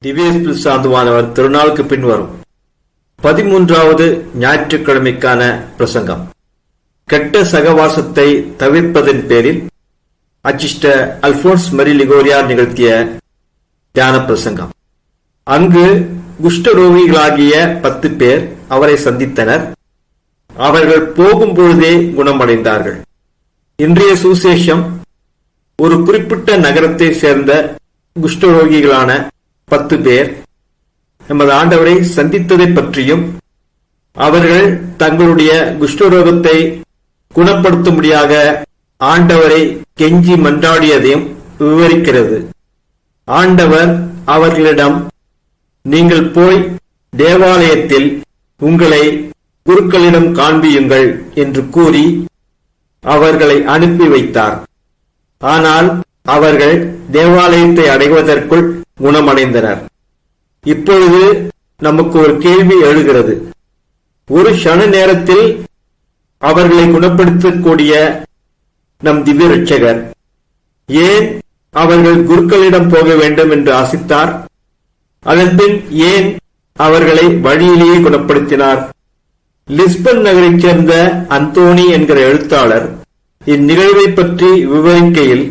திவ்யேஸ்பில் சாந்துவானவர் திருநாளுக்கு பின் வரும் 13வது ஞாயிற்றுக்கிழமைக்கான பிரசங்கம். கெட்ட சகவாசத்தை தவிர்ப்பதன் பேரில் அச்சிஸ்டர் அல்போன்ஸ் மரி லிகோரியார் நிகழ்த்திய தியான பிரசங்கம். அங்கு குஷ்டரோகிகளாகிய 10 பேர் அவரை சந்தித்தனர். அவர்கள் போகும் பொழுதே குணமடைந்தார்கள். இன்றைய சுசேஷம் ஒரு குறிப்பிட்ட நகரத்தை சேர்ந்த குஷ்டரோகிகளான 10 பேர் நமது ஆண்டவரை சந்தித்ததை பற்றியும் அவர்கள் தங்களுடைய குஷ்டரோகத்தை குணப்படுத்தும்படியாக ஆண்டவரை கெஞ்சி மன்றாடியதையும் விவரிக்கிறது. ஆண்டவர் அவர்களிடம், நீங்கள் போய் தேவாலயத்தில் உங்களை குருக்களிடம் காண்பியுங்கள் என்று கூறி அவர்களை அனுப்பி வைத்தார். ஆனால் அவர்கள் தேவாலயத்தை அடைவதற்குள் குணமடைந்தனர். இப்பொழுது நமக்கு ஒரு கேள்வி எழுகிறது. ஒரு க்ஷண நேரத்தில் அவர்களை குணப்படுத்தக்கூடிய நம் திவ்ய இரட்சகர் ஏன் அவர்கள் குருக்களிடம் போக வேண்டும் என்று ஆசித்தார்? அதன்பின் ஏன் அவர்களை வழியிலேயே குணப்படுத்தினார்? லிஸ்பன் நகரைச் சேர்ந்த அந்தோனி என்கிற எழுத்தாளர் இந்நிகழ்வை பற்றி விவரிக்கையில்,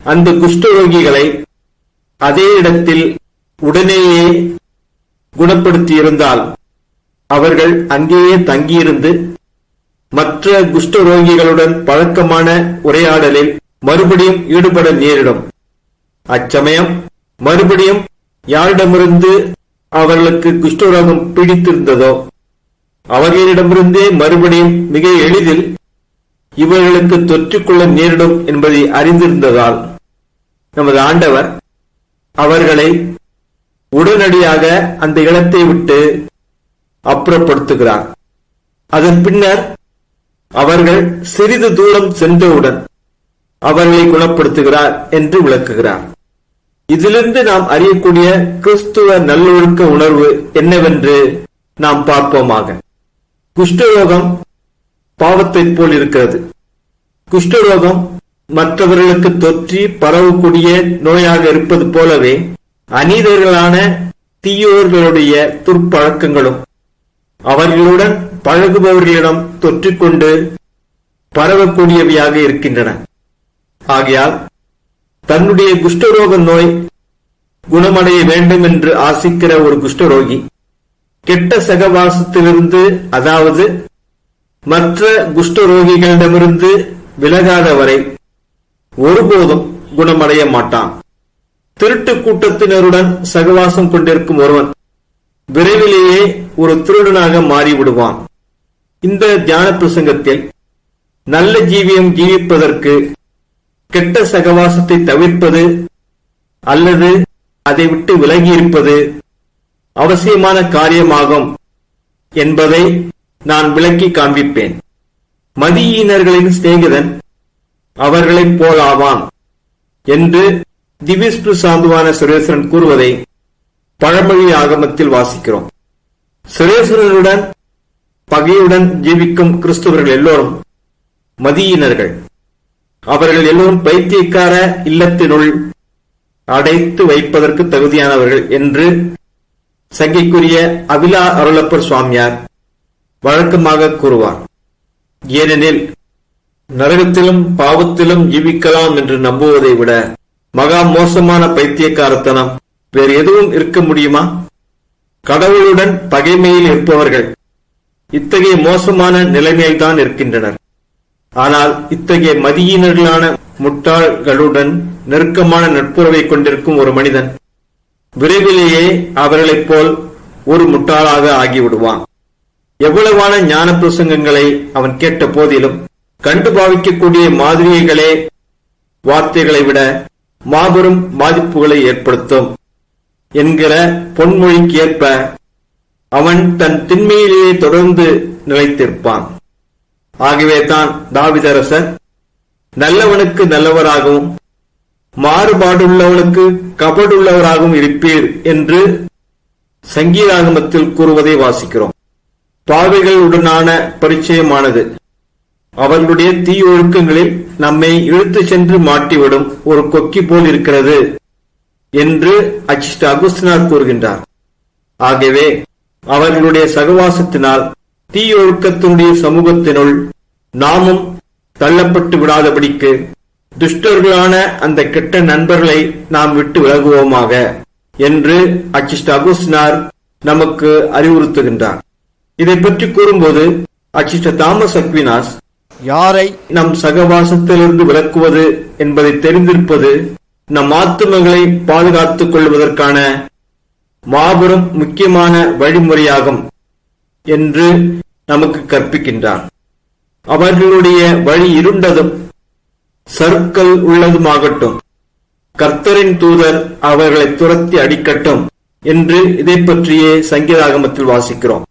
அந்த குஷ்டரோகிகளை அதே இடத்தில் உடனேயே குணப்படுத்தியிருந்தால் அவர்கள் அங்கேயே தங்கியிருந்து மற்ற குஷ்டரோகிகளுடன் பழக்கமான உரையாடலில் மறுபடியும் ஈடுபட நேரிடும். அச்சமயம் மறுபடியும் யாரிடமிருந்து அவர்களுக்கு குஷ்டரோகம் பிடித்திருந்ததோ அவர்களிடமிருந்தே மறுபடியும் மிக எளிதில் இவர்களுக்கு தொற்றிக்கொள்ள நேரிடும் என்பதை அறிந்திருந்ததால் நமது ஆண்டவர் அவர்களை உடனடியாக அந்த இடத்தை விட்டு அப்புறப்படுத்துகிறார். அதன் பின்னர் அவர்கள் சிறிது தூரம் சென்றவுடன் அவர்களை குணப்படுத்துகிறார் என்று விளக்குகிறார். இதிலிருந்து நாம் அறியக்கூடிய கிறிஸ்துவ நல்லொழுக்க உணர்வு என்னவென்று நாம் பார்ப்போமாக. குஷ்டரோகம் பாவத்தைப் போல் இருக்கிறது. குஷ்டரோகம் மற்றவர்களுக்கு தொற்றி பரவக்கூடிய நோயாக இருப்பது போலவே அநீதர்களான தீயோர்களுடைய துர்ப்பழக்கங்களும் அவர்களுடன் பழகுபவர்களிடம் தொற்றிக்கொண்டு பரவக்கூடியவையாக இருக்கின்றன. ஆகையால் தன்னுடைய குஷ்டரோக நோய் குணமடைய வேண்டும் என்று ஆசிக்கிற ஒரு குஷ்டரோகி கெட்ட சகவாசத்திலிருந்து, அதாவது மற்ற குஷ்டரோகிகளிடமிருந்து விலகாதவரை ஒருபோதும் குணமடைய மாட்டான். திருட்டு கூட்டத்தினருடன் சகவாசம் கொண்டிருக்கும் ஒருவன் விரைவிலேயே ஒரு திருடனாக மாறிவிடுவான். இந்த தியான பிரசங்கத்தில் நல்ல ஜீவியம் ஜீவிப்பதற்கு கெட்ட சகவாசத்தை தவிர்ப்பது அல்லது அதை விட்டு விலகியிருப்பது அவசியமான காரியமாகும் என்பதை நான் விளக்கி காண்பிப்பேன். மதியீனர்களின் சிநேகிதன் அவர்களைப் போலாவான் என்று திவ்யேஸ்பில் சாந்துவான சுரேஸ்வரன் கூறுவதை பழமொழி ஆகமத்தில் வாசிக்கிறோம். சுரேஸ்வரனுடன் பகையுடன் ஜீவிக்கும் கிறிஸ்தவர்கள் எல்லோரும் மதியினர்கள். அவர்கள் எல்லோரும் பைத்தியக்கார இல்லத்தினுள் அடைத்து வைப்பதற்கு தகுதியானவர்கள் என்று சங்கைக்குரிய அபிலா அருளப்பர் சுவாமியார் வழக்கமாக கூறுவார். ஏனெனில் நரகத்திலும் பாவத்திலும் ஜீவிக்கலாம் என்று நம்புவதை விட மகா மோசமான பைத்தியக்காரத்தனம் வேறு எதுவும் இருக்க முடியுமா? கடவுளுடன் பகைமையில் இருப்பவர்கள் இத்தகைய மோசமான நிலைமையில்தான் இருக்கின்றனர். ஆனால் இத்தகைய மதியினர்களான முட்டாள்களுடன் நெருக்கமான நட்புறவை கொண்டிருக்கும் ஒரு மனிதன் விரைவிலேயே அவர்களைப் போல் ஒரு முட்டாளாக ஆகிவிடுவான். எவ்வளவான ஞான பிரசங்கங்களை அவன் கேட்ட போதிலும் கண்டு பாவிக்கக்கூடிய மாதிரிகளே வார்த்தைகளை விட மாபெரும் பாதிப்புகளை ஏற்படுத்தும் என்கிற பொன்மொழிக்கு ஏற்ப அவன் தன் திண்மையிலேயே தொடர்ந்து நிலைத்திருப்பான். ஆகவே தான் தாவீதரசர் நல்லவனுக்கு நல்லவராகவும் மாறுபாடுள்ளவனுக்கு கபடுள்ளவராகவும் இருப்பீர் என்று சங்கீதாகமத்தில் கூறுவதை வாசிக்கிறோம். பாவிகளுடனான பரிச்சயமானது அவர்களுடைய தீயொழுக்கங்களில் நம்மை இழுத்து சென்று மாட்டிவிடும் ஒரு கொக்கி போல் இருக்கிறது என்று அச்சிஷ்ட அகுஸ்தினார் கூறுகின்றார். ஆகவே அவர்களுடைய சகவாசத்தினால் தீயொழுக்கத்தினுடைய சமூகத்தினுள் நாமும் தள்ளப்பட்டு விடாதபடிக்கு துஷ்டர்களான அந்த கெட்ட நண்பர்களை நாம் விட்டு விலகுவோமாக என்று அச்சிஷ்ட அகுஸ்தினார் நமக்கு அறிவுறுத்துகின்றார். இதை பற்றி கூறும்போது அச்சிஷ்ட தாமஸ் அக்வினாஸ் யாரை நம் சகவாசத்திலிருந்து விலக்குவது என்பதை தெரிந்திருப்பது நம் ஆத்துமங்களை பாதுகாத்துக் கொள்வதற்கான மாபெரும் முக்கியமான வழிமுறையாகும் என்று நமக்கு கற்பிக்கின்றார். அவர்களுடைய வழி இருண்டதும் சறுக்கல் உள்ளதுமாகட்டும், கர்த்தரின் தூதர் அவர்களை துரத்தி அடிக்கட்டும் என்று இதை பற்றியே சங்கீதாகமத்தில் வாசிக்கிறோம்.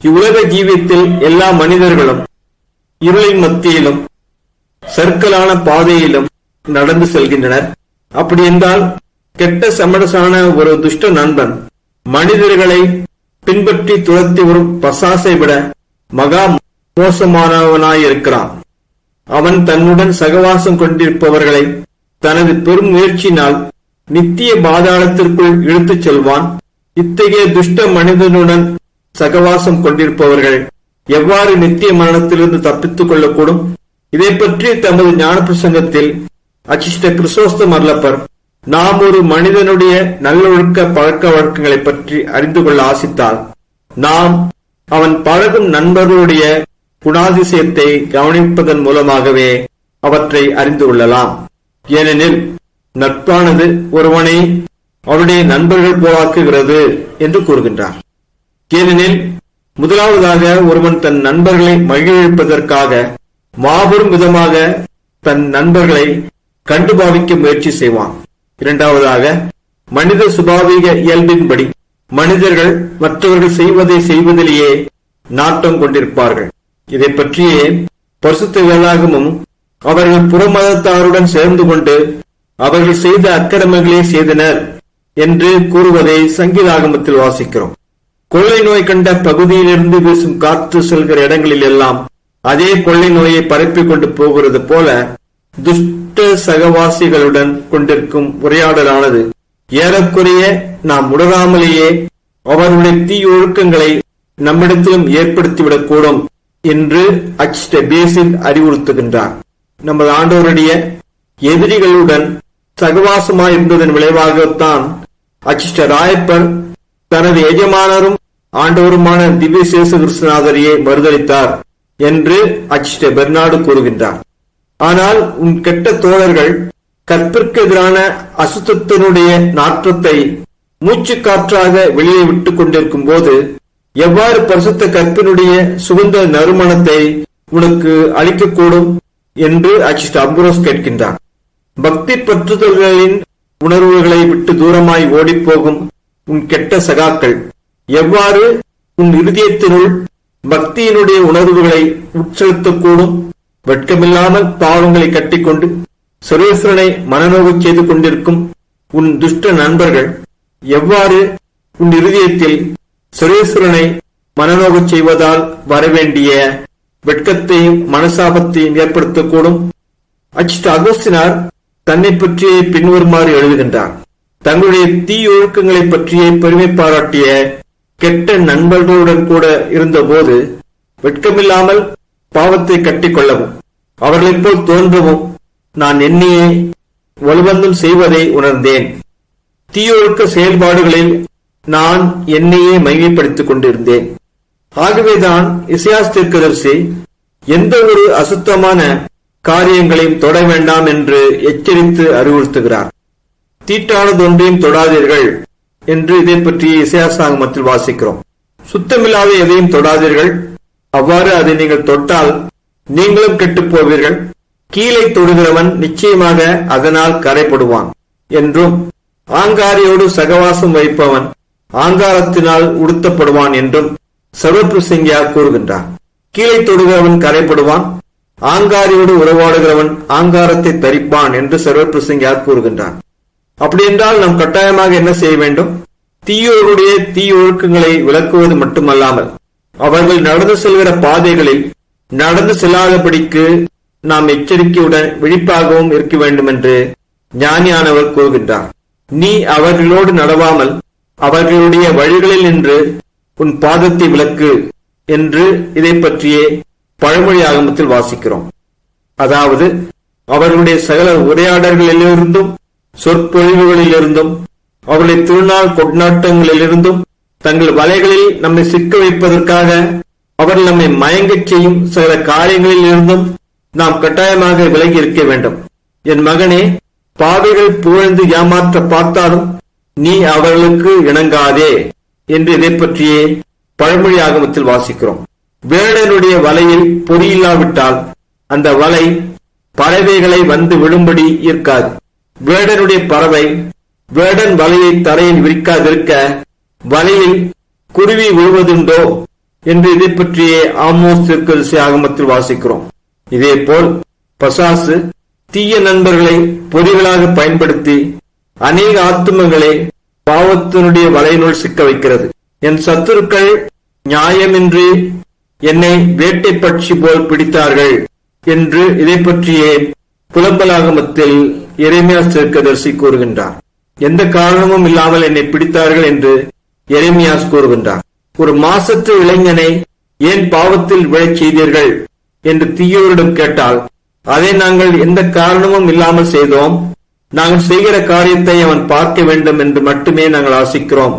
இவ்வுலக ஜீவியத்தில் எல்லா மனிதர்களும் இருளின் மத்தியிலும் சர்க்கலான பாதையிலும் நடந்து செல்கின்றனர். அப்படி என்றால் கெட்ட சமரசான ஒரு துஷ்ட நண்பன் மனிதர்களை பின்பற்றி துரத்தி வரும் பசாசை விட மகா மோசமானவனாயிருக்கிறான். அவன் தன்னுடன் சகவாசம் கொண்டிருப்பவர்களை தனது பெரும் முயற்சியினால் நித்திய பாதாளத்திற்குள் இழுத்துச் செல்வான். இத்தகைய துஷ்ட மனிதனுடன் சகவாசம் கொண்டிருப்பவர்கள் எவ்வாறு நித்திய மரணத்திலிருந்து தப்பித்துக் கொள்ளக்கூடும்? இதை பற்றி தமது ஞான பிரசங்கத்தில் அச்சிஷ்ட கிறிஸ்தோஸ்தம் அருளப்பர் நாம் ஒரு மனிதனுடைய நல்லொழுக்க பழக்க வழக்கங்களை பற்றி அறிந்து கொள்ள ஆசித்தால் நாம் அவன் பழகும் நண்பர்களுடைய குணாதிசயத்தை கவனிப்பதன் மூலமாகவே அவற்றை அறிந்து கொள்ளலாம். ஏனெனில் நட்பானது ஒருவனை அவருடைய நண்பர்கள் போலாக்குகிறது என்று கூறுகின்றார். ஏனெனில் முதலாவதாக ஒருவன் தன் நண்பர்களை மகிழ்விப்பதற்காக மாபெரும் விதமாக தன் நண்பர்களை கண்டுபாவிக்க முயற்சி செய்வான். இரண்டாவதாக மனித சுபாவீக இயல்பின்படி மனிதர்கள் மற்றவர்கள் செய்வதை செய்வதிலேயே நாட்டம் கொண்டிருப்பார்கள். இதை பற்றியே பரிசுத்த வேதாகமும் அவர்கள் புறமதத்தாருடன் சேர்ந்து கொண்டு அவர்கள் செய்த அக்கிரமங்களே செய்தனர் என்று கூறுவதை சங்கீதாகமத்தில் வாசிக்கிறோம். கொள்ளை நோய் கண்ட பகுதியிலிருந்து வீசும் காற்று செல்கிற இடங்களில் எல்லாம் அதே கொள்ளை நோயை பரப்பிக் கொண்டு போகிறது போல துஷ்ட சகவாசிகளுடன் கொண்டிருக்கும் உரையாடலானது ஏறக்குறைய நாம் உணராமலேயே அவர்களுடைய தீயொழுக்கங்களை நம்மிடத்திலும் ஏற்படுத்திவிடக்கூடும் என்று அச்சிஷ்ட பேசில் அறிவுறுத்துகின்றார். நமது ஆண்டவருடைய எதிரிகளுடன் சகவாசமாயிருந்ததன் விளைவாகத்தான் அச்சிஷ்ட ராயப்பர் தனது எஜமானரும் ஆண்டவருமான திவ்ய சேசு கிறிஸ்துநாதரையே மறுதளித்தார் என்று அச்சிஷ்ட பெர்னாடு கூறுகின்றார். ஆனால் உன் கெட்ட தோழர்கள் கற்பிற்கு எதிரான அசுத்தத்தினுடைய நாற்றத்தை மூச்சு காற்றாக வெளியே விட்டுக் கொண்டிருக்கும் போது எவ்வாறு பரிசுத்த கற்பினுடைய சுகந்த நறுமணத்தை உனக்கு அளிக்கக்கூடும் என்று அச்சிஷ்ட அம்புரோஸ் கேட்கின்றார். பக்தி பற்றுதல்களின் உணர்வுகளை விட்டு தூரமாய் ஓடிப்போகும் உன் கெட்ட சகாக்கள் எவ்வாறு உன் இருதயத்தினுள் பக்தியினுடைய உணர்வுகளை உட்செலுத்தக்கூடும்? வெட்கமில்லாமல் பாவங்களை கட்டிக்கொண்டு சர்வேஸ்வரனை மனநோகச் செய்து கொண்டிருக்கும் உன் துஷ்ட நண்பர்கள் எவ்வாறு உன் இருதயத்தில் சர்வேஸ்வரனை மனநோகச் செய்வதால் வரவேண்டிய வெட்கத்தையும் மனசாபத்தையும் ஏற்படுத்தக்கூடும்? அச்சிஷ்ட அகஸ்தினார் தன்னை பற்றியே பின்வருமாறு எழுதுகின்றார். தங்களுடைய தீயொழுக்கங்களை பற்றியே பெருமை பாராட்டிய கெட்ட நண்பர்களுடன் கூட இருந்தபோது வெட்கமில்லாமல் பாவத்தை கட்டிக்கொள்ளவும் அவர்களைப் போல் தோன்றவும் நான் என்னையே வலுவந்தம் செய்வதை உணர்ந்தேன். தீயொழுக்க செயல்பாடுகளில் நான் என்னையே மையப்படுத்திக் கொண்டிருந்தேன். ஆகவேதான் இசையாஸ் தீர்க்கதரிசி எந்த ஒரு அசுத்தமான காரியங்களையும் தொட வேண்டாம் என்று எச்சரித்து அறிவுறுத்துகிறார். தீட்டானது ஒன்றையும் தொடாதீர்கள் என்று இதை பற்றி இசையாசாகமத்தில் வாசிக்கிறோம். சுத்தமில்லாத எதையும் தொடாதீர்கள், அவ்வாறு அதை நீங்கள் தொட்டால் நீங்களும் கெட்டுப் போவீர்கள். கீழே தொடுகிறவன் நிச்சயமாக அதனால் கரைப்படுவான் என்றும் ஆங்காரியோடு சகவாசம் வைப்பவன் ஆங்காரத்தினால் உடுத்தப்படுவான் என்றும் சர்வபிரசங்கியா கூறுகின்றார். கீழே தொடுகிறவன் கரைப்படுவான், ஆங்காரியோடு உறவாடுகிறவன் ஆங்காரத்தை தரிப்பான் என்று சர்வபிரசங்கியா கூறுகின்றார். அப்படி என்றால் நாம் கட்டாயமாக என்ன செய்ய வேண்டும்? தீயோருடைய தீயொழுக்கங்களை விளக்குவது மட்டுமல்லாமல் அவர்கள் நடந்து செல்கிற பாதைகளில் நடந்து செல்லாதபடிக்கு நாம் எச்சரிக்கையுடன் விழிப்பாகவும் இருக்க வேண்டும் என்று ஞானியானவர் கூறுகின்றார். நீ அவர்களோடு நடவாமல் அவர்களுடைய வழிகளில் நின்று உன் பாதத்தை விலக்கு என்று இதை பற்றியே பழமொழி ஆகமத்தில் வாசிக்கிறோம். அதாவது அவர்களுடைய சகல உரையாடல்களிலிருந்தும் சொற்பொழிவுகளிலிருந்தும் அவருடைய திருநாள் கொண்டாட்டங்களிலிருந்தும் தங்கள் வலைகளில் நம்மை சிக்க வைப்பதற்காக அவர்கள் நம்மை மயங்கச் செய்யும் சில காரியங்களில் இருந்தும் நாம் கட்டாயமாக விலகி இருக்க வேண்டும். என் மகனே, பாவிகள் புகழ்ந்து ஏமாற்ற பார்த்தாலும் நீ அவர்களுக்கு இணங்காதே என்று இதை பற்றியே பழமொழி ஆகமத்தில் வாசிக்கிறோம். வேடனுடைய வலையில் பொறி இல்லாவிட்டால் அந்த வலை பறவைகளை வந்து விழும்படி இருக்காது. வேடனுடைய பறவை வேடன் வலையை தரையில் விரிக்காதிருக்க வலையில் குருவி விழுவதுண்டோ என்று இதை பற்றியே ஆமோஸ் தீர்க்கதரிசி ஆகமத்தில் வாசிக்கிறோம். இதேபோல் பசாசு தீய நண்பர்களை பொறிகளாக பயன்படுத்தி அநேக ஆத்துமங்களை பாவத்தினுடைய வலையினுள் சிக்க வைக்கிறது. என் சத்துருக்கள் நியாயமின்றி என்னை வேட்டை பட்சி போல் பிடித்தார்கள் என்று இதை பற்றியே புலம்பலாகமத்தில் எரேமியா தீர்க்கதரிசி கூறுகின்றார். எந்த காரணமும் இல்லாமல் என்னை பிடித்தார்கள் என்று எரேமியாஸ் கூறுகின்றார். ஒரு மாசற்ற இளைஞனை ஏன் பாவத்தில் விழச் செய்தீர்கள் என்று தீயோரிடம் கேட்டால், அதை நாங்கள் எந்த காரணமும் இல்லாமல் செய்தோம், நாங்கள் செய்கிற காரியத்தை அவன் பார்க்க வேண்டும் என்று மட்டுமே நாங்கள் ஆசிக்கிறோம்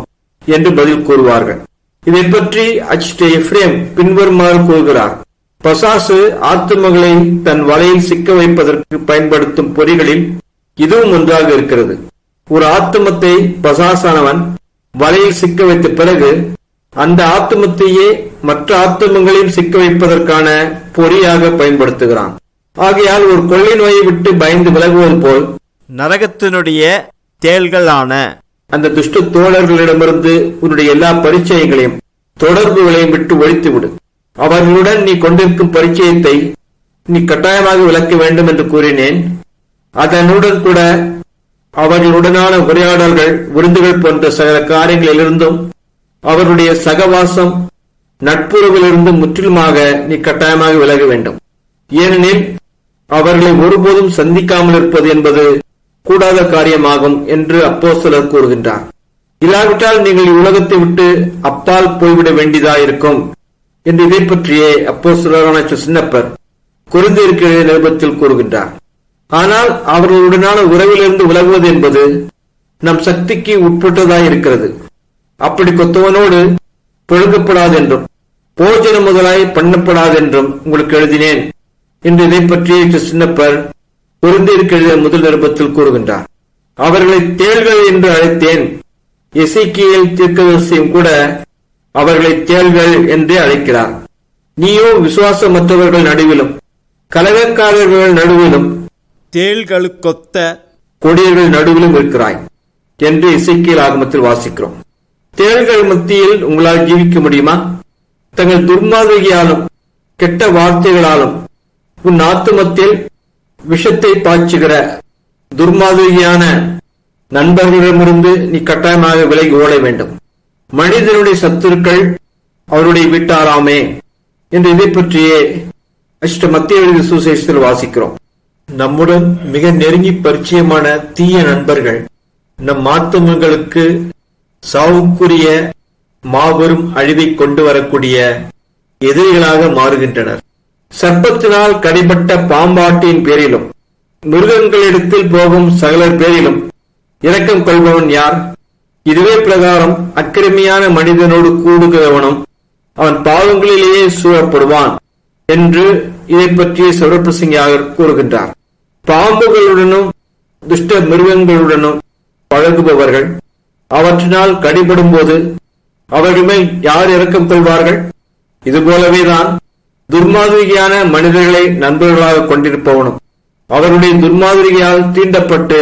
என்று பதில் கூறுவார்கள். இதை பற்றி அச்சிட்ட எப்ரேம் பின்வருமாறு கூறுகிறார். பசாசு ஆத்துமகளை தன் வலையில் சிக்க வைப்பதற்கு பயன்படுத்தும் பொறிகளில் இதுவும் ஒன்றாக இருக்கிறது. ஒரு ஆத்துமத்தை பசாசானவன் வலையில் சிக்க வைத்த பிறகு அந்த ஆத்துமத்தையே மற்ற ஆத்துமங்களையும் சிக்க வைப்பதற்கான பொறியாக பயன்படுத்துகிறான். ஆகையால் ஒரு கொள்ளை நோயை விட்டு பயந்து விலகுவது போல் நரகத்தினுடைய தேள்களான அந்த துஷ்ட தோழர்களிடமிருந்து உன்னுடைய எல்லா பரிச்சயங்களையும் தொடர்புகளையும் விட்டு ஒழித்துவிடு. அவர்களுடன் நீ கொண்டிருக்கும் பரிச்சயத்தை நீ கட்டாயமாக விளக்க வேண்டும் என்று கூறினேன். அதனுடன் கூட அவர்களுடனான உரையாடல்கள், விருந்துகள் போன்ற சகல காரியங்களிலிருந்தும் அவருடைய சகவாசம், நட்புறவிலிருந்து முற்றிலுமாக நீ கட்டாயமாக விலக வேண்டும். ஏனெனில் அவர்களை ஒருபோதும் சந்திக்காமல் இருப்பது என்பது கூடாத காரியமாகும் என்று அப்போஸ்தலர் கூறுகின்றார். இல்லாவிட்டால் நீங்கள் உலகத்தை விட்டு அப்பால் போய்விட வேண்டியதாயிருக்கும் என்று இதை பற்றியே அப்போஸ்தலரான சின்னப்பர் கொரிந்தியருக்கு எழுதிய நிருபத்தில் கூறுகின்றார். ஆனால் அவர்களுடனான உறவிலிருந்து விலகுவது என்பது நம் சக்திக்கு உட்பட்டதாயிருக்கிறது. அப்படி கொத்தவனோடு பொழுங்கப்படாது என்றும் போஜனம் முதலாய் பண்ணப்படாதென்றும் உங்களுக்கு எழுதினேன் என்று இதை பற்றிய சின்னப்பர் கொரிந்தியருக்கு எழுதிய முதல் நிருபத்தில் கூறுகின்றார். அவர்களை தேள்கள் என்று அழைத்தேன். எசேக்கியேல் தீர்க்கதரிசியும் கூட அவர்களை தேள்கள் என்றே அழைக்கிறார். நீயோ விசுவாசமற்றவர்கள் நடுவிலும் கலகக்காரர்கள் நடுவிலும் தேள்களுக்கொத்த கொடியர்கள் நடுவிலும் இருக்கிறாய் என்று எசேக்கியேல் ஆகமத்தில் வாசிக்கிறோம். தேள்கள் மத்தியில் உங்களால் ஜீவிக்க முடியுமா? தங்கள் துர்மார்கியாலும் கெட்ட வார்த்தைகளாலும் உன் ஆத்துமத்தில் விஷத்தை பாய்ச்சுகிற துர்மாதிரியான நண்பர்களிடமிருந்து நீ கட்டாயமாக விலகி ஓட வேண்டும். மனிதனுடைய சத்துருக்கள் அவருடைய வீட்டாராமே என்று இதை பற்றியே அஷ்ட மத்திய எழுதிய சுவிசேஷத்தில் வாசிக்கிறோம். நம்முடன் மிக நெருங்கி பரிச்சயமான தீய நண்பர்கள் நம் ஆத்துமங்களுக்கு சாவுக்குரிய மாபெரும் அழிவை கொண்டு வரக்கூடிய எதிரிகளாக மாறுகின்றனர். சர்ப்பத்தினால் கடிபட்ட பாம்பாட்டின் பேரிலும் மிருகங்களிடத்தில் போகும் சகலர் பேரிலும் இரக்கம் கொள்பவன் யார்? இதுவே பிரகாரம் அக்கிரமியான மனிதனோடு கூடுகிறவனும் அவன் பாவங்களிலேயே சூழப்படுவான் என்று இதை பற்றிய சிவபிரசங்கியார் கூறுகின்றார். பாம்புகளுடனும் துஷ்ட மிருகங்களுடனும் பழகுபவர்கள் அவற்றினால் கடிபடும் போது அவர்கள் மேல் யார் இரக்கம் கொள்வார்கள்? இதுபோலவேதான் துர்மாதிரியான மனிதர்களை நண்பர்களாக கொண்டிருப்பவனும் அவருடைய துர்மாதிரியால் தீண்டப்பட்டு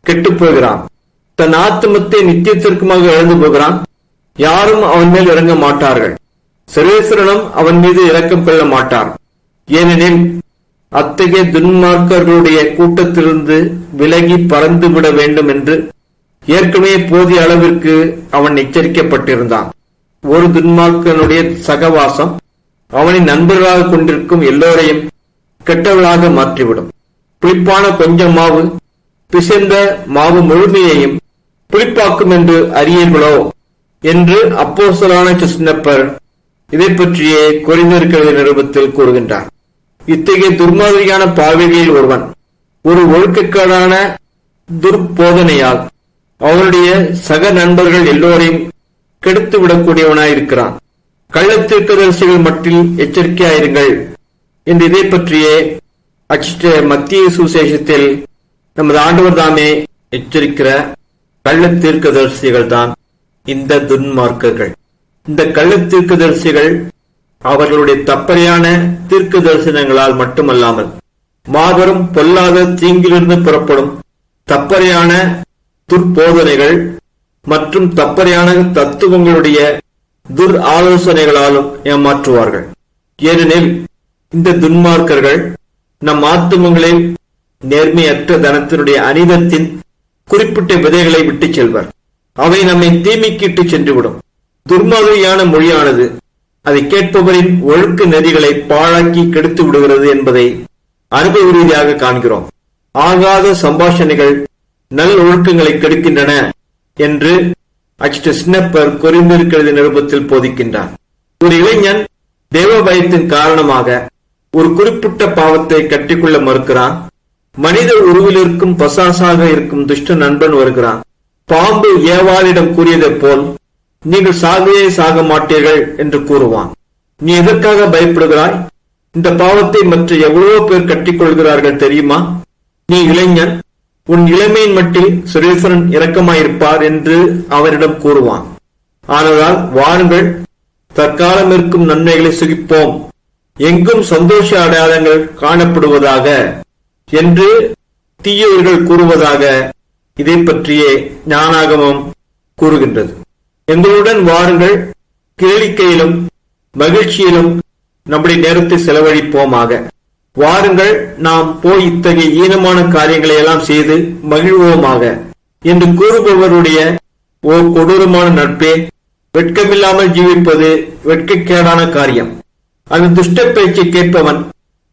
கெட்டுப் போகிறான். தன் ஆத்துமத்தை நித்தியத்திற்குமாக இழந்து போகிறான். யாரும் அவன் மேல் இறங்க மாட்டார்கள். சர்வேஸ்வரனும் அவன் மீது இரக்கம் கொள்ள மாட்டார். ஏனெனில் அத்தகைய துன்மார்க்கர்களுடைய கூட்டத்திலிருந்து விலகி பறந்துவிட வேண்டும் என்று ஏற்கனவே போதிய அளவிற்கு அவன் எச்சரிக்கப்பட்டிருந்தான். ஒரு துன்மார்க்கனுடைய சகவாசம் அவனை நண்பர்களாக கொண்டிருக்கும் எல்லோரையும் கெட்டவளாக மாற்றிவிடும். புளிப்பான கொஞ்சம் மாவு பிசைந்த மாவு முழுமையையும் புளிப்பாக்கும் என்று அறியீர்களோ என்று அப்போஸ்தலனான கிறிஸ்தப்பர் இதை பற்றியே கொரிந்தியர் நிருபத்தில் கூறுகின்றார். இத்தகைய துர்மாதிரியான பாவிகளில் ஒருவன் ஒரு ஒழுக்கக்காடான துர்போதனையால் அவருடைய சக நண்பர்கள் எல்லோரையும் கெடுத்து விடக்கூடியவனாயிருக்கிறான். கள்ளத்தீர்க்கதரிசிகள் மட்டில் எச்சரிக்கையாயிருங்கள் என்று இதை பற்றியே மத்திய சுசேஷத்தில் நமது ஆண்டவர் தாமே எச்சரிக்கிற கள்ளத்தீர்க்கதரிசிகள் தான் இந்த துன்மார்க்கர்கள். இந்த கள்ளத்தீர்க்கதரிசிகள் அவர்களுடைய தப்பறையான தீர்க்க தரிசனங்களால் மட்டுமல்லாமல் மாபெரும் பொல்லாத தீங்கிலிருந்து புறப்படும் தப்பறையான துர்போதனைகள் மற்றும் தப்பறையான தத்துவங்களுடைய துர் ஆலோசனைகளாலும் ஏமாற்றுவார்கள். ஏனெனில் இந்த துன்மார்க்கர்கள் நம் ஆத்துமங்களில் நேர்மையற்ற தனத்தினுடைய அனிதத்தின் குறிப்பிட்ட விதைகளை விட்டுச் செல்வர். அவை நம்மை தீமைக்கிட்டு சென்றுவிடும். துர்மாதிரியான மொழியானது அதை கேட்பவரின் ஒழுக்க நெறிகளை பாழாக்கி கெடுத்து விடுகிறது என்பதை அனுபவ ரீதியாக காண்கிறோம். ஆகாத சம்பாஷணைகள் நல் ஒழுக்கங்களை கெடுக்கின்றன என்று சின்னப்பர் கொரிந்தியர் நிருபத்தில் போதிக்கின்றார். ஒரு இளைஞன் தேவ பயத்தின் காரணமாக ஒரு குறிப்பிட்ட பாவத்தை கட்டிக்கொள்ள மறுக்கிறான். மனித உருவிலிருக்கும் பசாசாக இருக்கும் துஷ்ட நண்பன் வருகிறான். பாம்பு ஏவாளிடம் கூறியதைப் போல் நீங்கள் சாகவே சாக மாட்டீர்கள் என்று கூறுவான். நீ எதற்காக பயப்படுகிறாய்? இந்த பாவத்தை மற்ற எவ்வளவோ பேர் கட்டிக்கொள்கிறார்கள் தெரியுமா? நீ இளைஞன், உன் இளமையின் மட்டில் சுரேஸ்வரன் இரக்கமாயிருப்பார் என்று அவரிடம் கூறுவான். ஆனால் வாருங்கள், தற்காலம் இருக்கும் நன்மைகளை சுகிப்போம், எங்கும் சந்தோஷ அடையாளங்கள் காணப்படுவதாக என்று தீயவர்கள் கூறுவதாக இதை பற்றியே ஞானாகமம் கூறுகின்றது. எங்களுடன் வாருங்கள், கேளிக்கையிலும் மகிழ்ச்சியிலும் நம்முடைய நேரத்தை செலவழிப்போமாக. வாருங்கள், நாம் போய் இத்தகைய ஈனமான காரியங்களை எல்லாம் செய்து மகிழ்வோமாக என்று கூறுபவருடைய ஓ கொடூரமான நட்பே, வெட்கமில்லாமல் ஜீவிப்பது வெட்கக்கேடான காரியம். அந்த துஷ்ட பேச்சை கேட்பவன்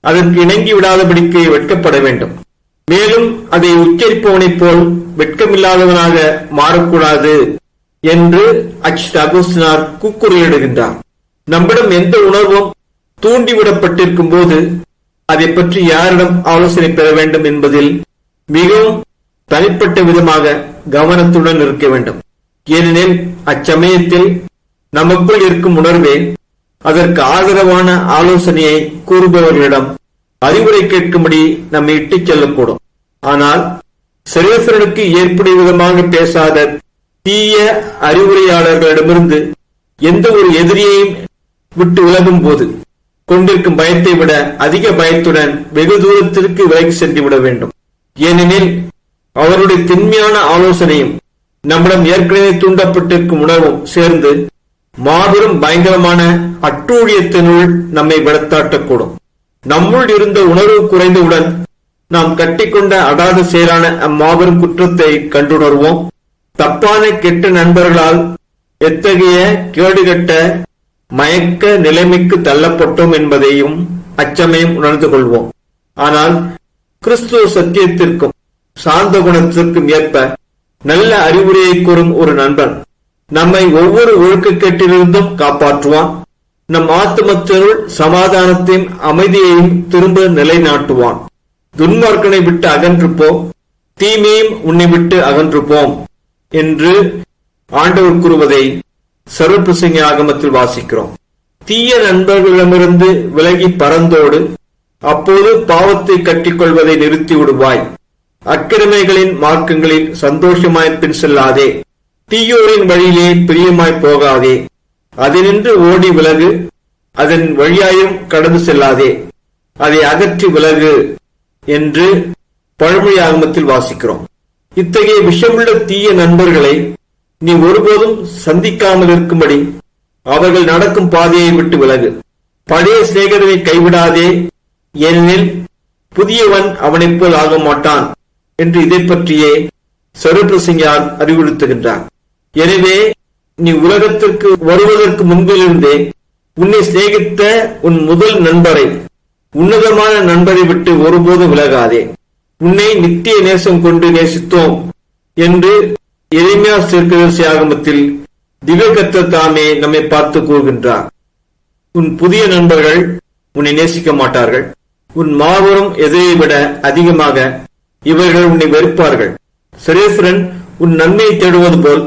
அதற்கு இணங்கி விடாதபடிக்கு வெட்கப்பட வேண்டும். மேலும் அதை உச்சரிப்பவனைப் போல் வெட்கமில்லாதவனாக மாறக்கூடாது என்று அகஸ்தினார் கூக்குரலிடுகின்றார். நம்மிடம் எந்த உணர்வும் தூண்டிவிடப்பட்டிருக்கும் போது அதை பற்றி யாரிடம் ஆலோசனை பெற வேண்டும் என்பதில் மிகவும் தனிப்பட்ட விதமாக கவனத்துடன் இருக்க வேண்டும். ஏனெனில் அச்சமயத்தில் நமக்குள் இருக்கும் உணர்வே அதற்கு ஆதரவான ஆலோசனையை கூறுபவர்களிடம் அறிவுரை கேட்கும்படி நம்மை இட்டுச் செல்லக்கூடும். ஆனால் சர்வேஸ்வரனுக்கு ஏற்புடைய விதமாக பேசாத தீய அறிவுரையாளர்களிடமிருந்து எந்த ஒரு எதிரியையும் விட்டு விலகும் போது கொண்டிருக்கும் பயத்தை விட அதிக பயத்துடன் வெகு தூரத்திற்கு விலகி சென்று விட வேண்டும். ஏனெனில் அவருடைய திண்மையான ஆலோசனையும் நம்மிடம் ஏற்கனவே தூண்டப்பட்டிருக்கும் உணர்வும் சேர்ந்து மாபெரும் பயங்கரமான அட்டூழியத்தினுள் நம்மை விடத்தாட்டக்கூடும். நம்முள் இருந்த உணர்வு குறைந்தவுடன் நாம் கட்டிக்கொண்ட அடாத செயலான அம்மாபெரும் குற்றத்தை கண்டுணர்வோம். தப்பான கெட்ட நண்பர்களால் எத்தகைய கேடுகட்ட மயக்க நிலைமைக்கு தள்ளப்பட்டோம் என்பதையும் அச்சமயம் உணர்ந்து கொள்வோம். ஆனால் கிறிஸ்துவ சத்தியத்திற்கும் சாந்த குணத்திற்கும் ஏற்ப நல்ல அறிவுரையை கூறும் ஒரு நண்பன் நம்மை ஒவ்வொரு ஒழுக்கக்கேட்டிலிருந்தும் காப்பாற்றுவான். நம் ஆத்துமத்தினுள் சமாதானத்தையும் அமைதியையும் திரும்ப நிலைநாட்டுவான். துன்மார்க்கனை விட்டு அகன்று போ, தீமையும் உன்னை விட்டு அகன்று போம் என்று ஆண்டவர் கூறுவதை சர்வபிரசங்க ஆகமத்தில் வாசிக்கிறோம். தீய நண்பர்களிடமிருந்து விலகி பறந்தோடு, அப்போது பாவத்தை கட்டிக்கொள்வதை நிறுத்தி விடுவாய். அக்கிரமைகளின் மார்க்கங்களில் சந்தோஷமாய் பின் செல்லாதே, தீயோரின் வழியிலே பிரியமாய் போகாதே, அதனின்று ஓடி விலகு, அதன் வழியாயும் கடந்து செல்லாதே, அதை அகற்றி விலகு என்று பழமொழி ஆகமத்தில் வாசிக்கிறோம். இத்தகைய விஷமுள்ள தீய நண்பர்களை நீ ஒருபோதும் சந்திக்காமல் இருக்கும்படி அவர்கள் நடக்கும் பாதையை விட்டு விலகு. பழைய சிநேகிதனை கைவிடாதே, ஏனெனில் புதியவன் அவனைப் போல் ஆக மாட்டான் என்று இதை பற்றியே சர்வபிரசங்கியார் அறிவுறுத்துகின்றார். எனவே நீ உலகத்திற்கு வருவதற்கு முன்பிலிருந்தே உன்னை சிநேகித்த உன் முதல் நண்பரை, உன்னதமான நண்பரை விட்டு ஒருபோதும் விலகாதே. உன்னை நித்திய நேசம் கொண்டு நேசித்தோம் என்று எரேமியா தீர்க்கதரிசி ஆகமத்தில் திவ்ய கர்த்தர் தாமே நம்மை பார்த்து கூறுகின்றார். உன் புதிய நண்பர்கள் உன்னை நேசிக்க மாட்டார்கள். உன் மாபெரும் எதிரை விட அதிகமாக இவர்கள் உன்னை வெறுப்பார்கள். சரேஸ்வரன் உன் நன்மையை தேடுவது போல்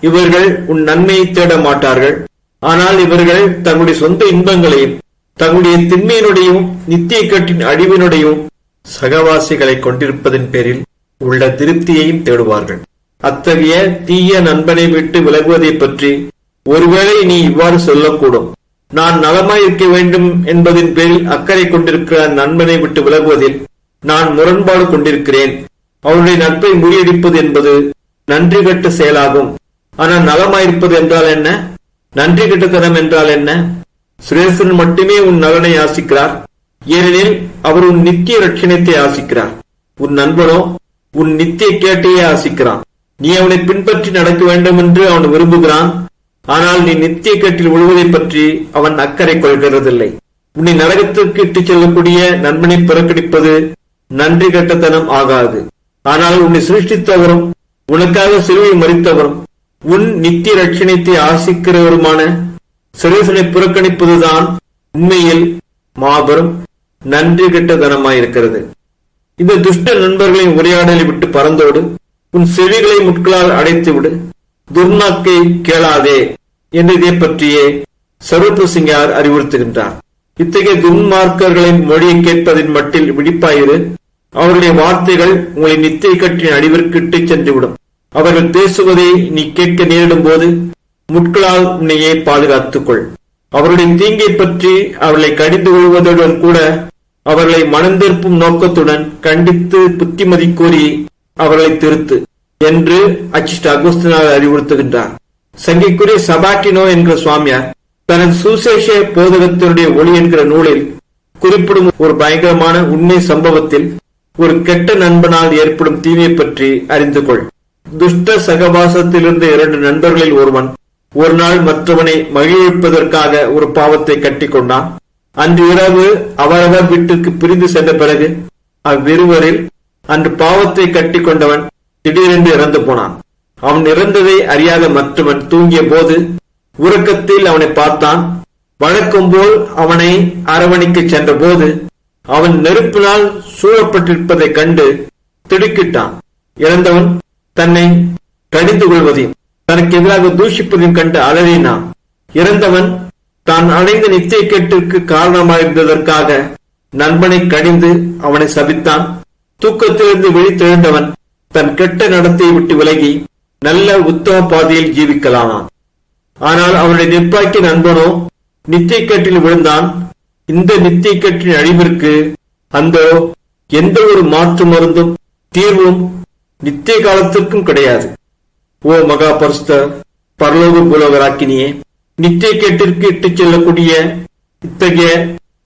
இவர்கள் உன் நன்மையை தேட மாட்டார்கள். ஆனால் இவர்கள் தங்களுடைய சொந்த இன்பங்களையும் தங்களுடைய திண்மையினுடையும் நித்திய கட்டின் அழிவினுடையும் சகவாசிகளை கொண்டிருப்பதன் பேரில் உள்ள திருப்தியையும் தேடுவார்கள். அத்தகைய தீய நண்பனை விட்டு விலகுவதை பற்றி ஒருவேளை நீ இவ்வாறு சொல்லக்கூடும், நான் நலமாயிருக்க வேண்டும் என்பதின் பேரில் அக்கறை கொண்டிருக்கிற நண்பனை விட்டு விலகுவதில் நான் முரண்பாடு கொண்டிருக்கிறேன். அவருடைய நட்பை முறியடிப்பது என்பது நன்றி கெட்ட செயலாகும். ஆனால் நலமாயிருப்பது என்றால் என்ன? நன்றி கெட்டத்தனம் என்றால் என்ன? சுரேசன் மட்டுமே உன் நலனை ஆசிக்கிறார், ஏனெனில் அவர் உன் நித்திய ரட்சணத்தை ஆசிக்கிறார். உன் நண்பனோ உன் நித்திய கேட்டையே ஆசிக்கிறான். நீ அவனை பின்பற்றி நடக்க வேண்டும் என்று அவன் விரும்புகிறான். ஆனால் நீ நித்திய கேட்டில் விழுவதை பற்றி அவன் அக்கறை கொள்கிறதில்லை. உன்னை நரகத்திற்கு இட்டுச் செல்லக்கூடிய நண்பனை புறக்கணிப்பது நன்றி கெட்டத்தனம் ஆகாது. ஆனால் உன்னை சிருஷ்டித்தவரும் உனக்காக சிலுவை மறித்தவரும் உன் நித்திய ரட்சணத்தை ஆசிக்கிறவருமான சுரேசனை புறக்கணிப்பதுதான் உண்மையில் மாபெரும் நன்றி கெட்டத்தனமாயிருக்கிறது. இந்த துஷ்ட நண்பர்களின் உரையாடலை விட்டு பறந்தோடு, உன் செவிகளை முட்களால் அடைத்துவிடு, துர்நாக்கை கேளாதே என்று இதை பற்றியே சர்வபிரசிங்கார் அறிவுறுத்துகின்றார். இத்தகைய துன்மார்க்கர்களின் மொழியை கேட்பதின் மட்டில் விழிப்பாயிரு. அவருடைய வார்த்தைகள் உங்களை நித்திய கட்டின் அழிவிற்கு இட்டுச் சென்றுவிடும். அவர்கள் பேசுவதை நீ கேட்க நேரிடும் போது முட்களால் உன்னையே பாதுகாத்துக்கொள். அவருடைய தீங்கை பற்றி அவர்களை கடிந்து கொள்வதுடன் கூட அவர்களை மனந்திருப்பும் நோக்கத்துடன் கண்டித்து புத்திமதி கூறி அவர்களை திருத்து என்று அச்சிஷ்ட அகுஸ்தினார் அறிவுறுத்துகின்றார். சங்கைக்குரிய சபாட்டினோ என்கிற சுவாமியார் தனது சுசேஷ போதகத்தினுடைய ஒளி என்கிற நூலில் குறிப்பிடும் ஒரு பயங்கரமான உண்மை சம்பவத்தில் ஒரு கெட்ட நண்பனால் ஏற்படும் தீமையை பற்றி அறிந்து கொள். துஷ்ட சகவாசத்திலிருந்த 2 நண்பர்களில் ஒருவன் ஒரு நாள் மற்றவனை மகிழ்விப்பதற்காக ஒரு பாவத்தை கட்டி கொண்டான். அன்று இரவு அவரவர் வீட்டிற்கு பிரிந்து சென்ற பிறகு அவ்விருவரில் அன்று பாவத்தை கட்டி கொண்டவன் திடீரென்று இறந்து போனான். அவன் இறந்ததை அறியாத மற்றவன் தூங்கிய போது உறக்கத்தில் அவனை பார்த்தான். வழக்கம் போல் அவனை அரவணைக்க சென்ற போது அவன் நெருப்பினால் சூழப்பட்டிருப்பதைக் கண்டு திடுக்கிட்டான். இறந்தவன் தன்னை கடிந்து கொள்வதையும் தனக்கு எதிராக தூஷிப்பதையும் கண்டு அலறினான். இறந்தவன் தான் அடைந்த நித்திய கேட்டிற்கு காரணமாயிருந்ததற்காக நண்பனை கடிந்து அவனை சபித்தான். தூக்கத்திலிருந்து விழித்தெழுந்தவன் தன் கெட்ட நடத்தையை விட்டு விலகி நல்ல உத்தம பாதையில் ஜீவிக்கலானான். ஆனால் அவனுடைய நிர்பாக்கிய நண்பனோ நித்திய கேட்டில் விழுந்தான். இந்த நித்திய கேட்டின் அழிவிற்கு அந்த எந்த ஒரு மாற்று மருந்தும் தீர்வும் நித்திய காலத்திற்கும் கிடையாது. ஓ மகா பரிசுத்த பரலோக பூலோகராக்கினியே, நித்திய கேட்டிற்கு இட்டுச் செல்லக்கூடிய இத்தகைய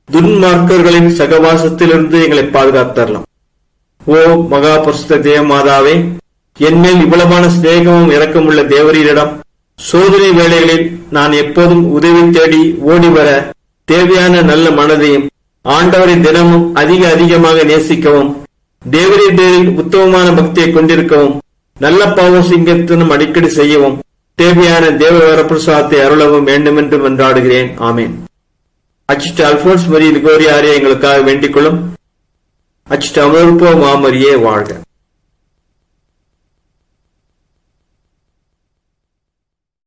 துன்மார்க்கர்களின் சகவாசத்திலிருந்து எங்களை பாதுகாத்தரலாம். ஓ மகா பரிசுத்த தேவமாதாவே, என்மேல் இவ்வளவான சிநேகமும் இரக்கமுள்ள தேவரீரிடம் சோதனை வேளைகளில் நான் எப்போதும் உதவி தேடி ஓடி வர தேவையான நல்ல மனதையும் ஆண்டவரை தினமும் அதிகமாக நேசிக்கவும் தேவரீர் பேரில் உத்தமமான பக்தியை கொண்டிருக்கவும் நல்ல பாவ சிங்கத்தினும் அடிக்கடி செய்யவும் தேவையான தேவ வரப்பிரசாதத்தை அருளவும் வேண்டும் என்று மன்றாடுகிறேன். ஆமேன். அச்சிட்ட அல்போன்ஸ் மரி லிகோரியாரே எங்களுக்காக வேண்டிக் கொள்ளும். அச்சிட்ட அமர்ப்போ மாமரியே வாழ்க.